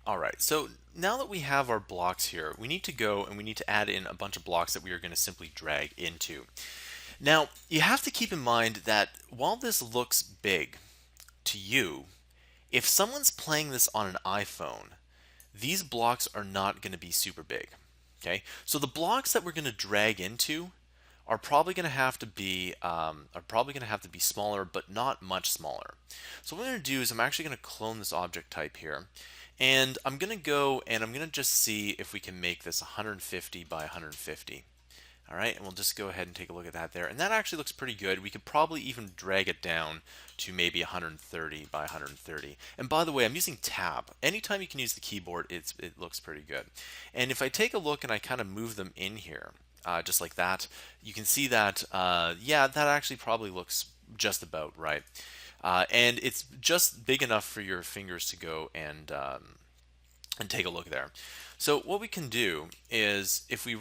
All right, so now that we have our blocks here, we need to go and we need to add in a bunch of blocks that we are going to simply drag into. Now, you have to keep in mind that while this looks big to you, if someone's playing this on an iPhone, these blocks are not going to be super big. Okay, so the blocks that we're going to drag into are probably going to have to be smaller, but not much smaller. So what I'm going to do is I'm actually going to clone this object type here, and I'm going to go and I'm going to just see if we can make this 150 by 150. All right, and we'll just go ahead and take a look at that there. And that actually looks pretty good. We could probably even drag it down to maybe 130 by 130. And by the way, I'm using tab. Anytime you can use the keyboard, it looks pretty good. And if I take a look and I kind of move them in here, just like that, you can see that, yeah, that actually probably looks just about right. And it's just big enough for your fingers to go and take a look there. So what we can do is if we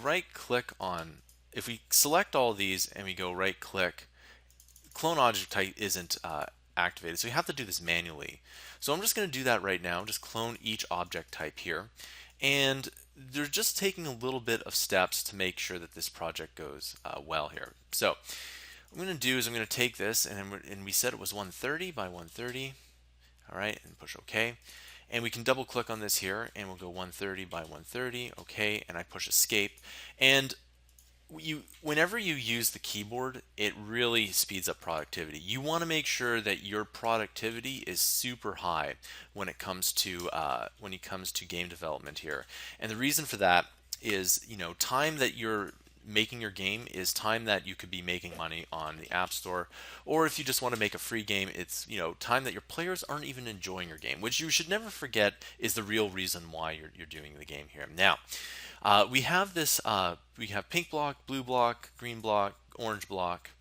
select all of these and we go right click, clone object type isn't activated. So you have to do this manually. So I'm just going to do that right now. Just clone each object type here. And they're just taking a little bit of steps to make sure that this project goes well here. So what I'm going to do is I'm going to take this and we said it was 130 by 130. All right, and push OK. And we can double click on this here and we'll go 130 by 130. OK, and I push escape. And whenever you use the keyboard, it really speeds up productivity. You want to make sure that your productivity is super high when it comes to game development here. And the reason for that is, time that you're making your game is time that you could be making money on the App Store, or if you just want to make a free game, it's time that your players aren't even enjoying your game, which you should never forget is the real reason why you're doing the game here. Now, we have this. We have pink block, blue block, green block, orange block,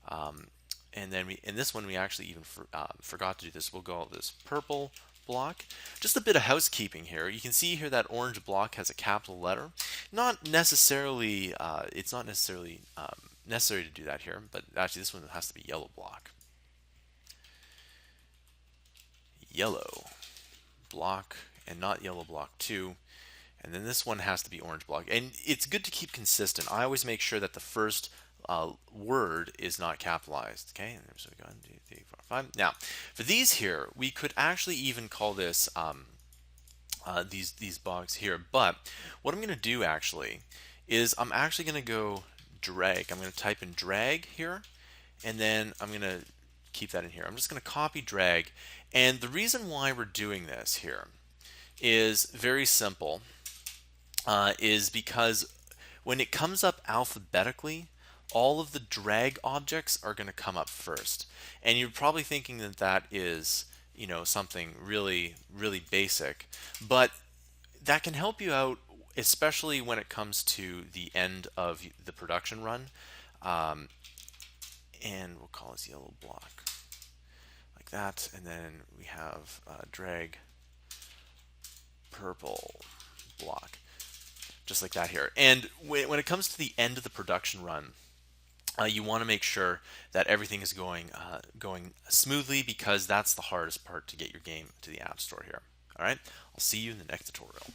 and then in this one we actually even forgot to do this. We'll go this purple block. Just a bit of housekeeping here. You can see here that orange block has a capital letter. Not necessarily. It's not necessarily necessary to do that here, but actually this one has to be yellow block. Yellow block and not yellow block 2. And then this one has to be orange block. And it's good to keep consistent. I always make sure that the first word is not capitalized. Okay, and so we go 1, 2, 3, 4, 5. Now, for these here, we could actually even call this these box here. But what I'm going to do actually is I'm actually going to go drag. I'm going to type in drag here, and then I'm going to keep that in here. I'm just going to copy drag. And the reason why we're doing this here is very simple. Is because when it comes up alphabetically, all of the drag objects are going to come up first. And you're probably thinking that that is, something really, really basic. But that can help you out, especially when it comes to the end of the production run. And we'll call this yellow block like that. And then we have drag purple block, just like that here. And when it comes to the end of the production run, you want to make sure that everything is going smoothly, because that's the hardest part to get your game to the App Store here. All right, I'll see you in the next tutorial.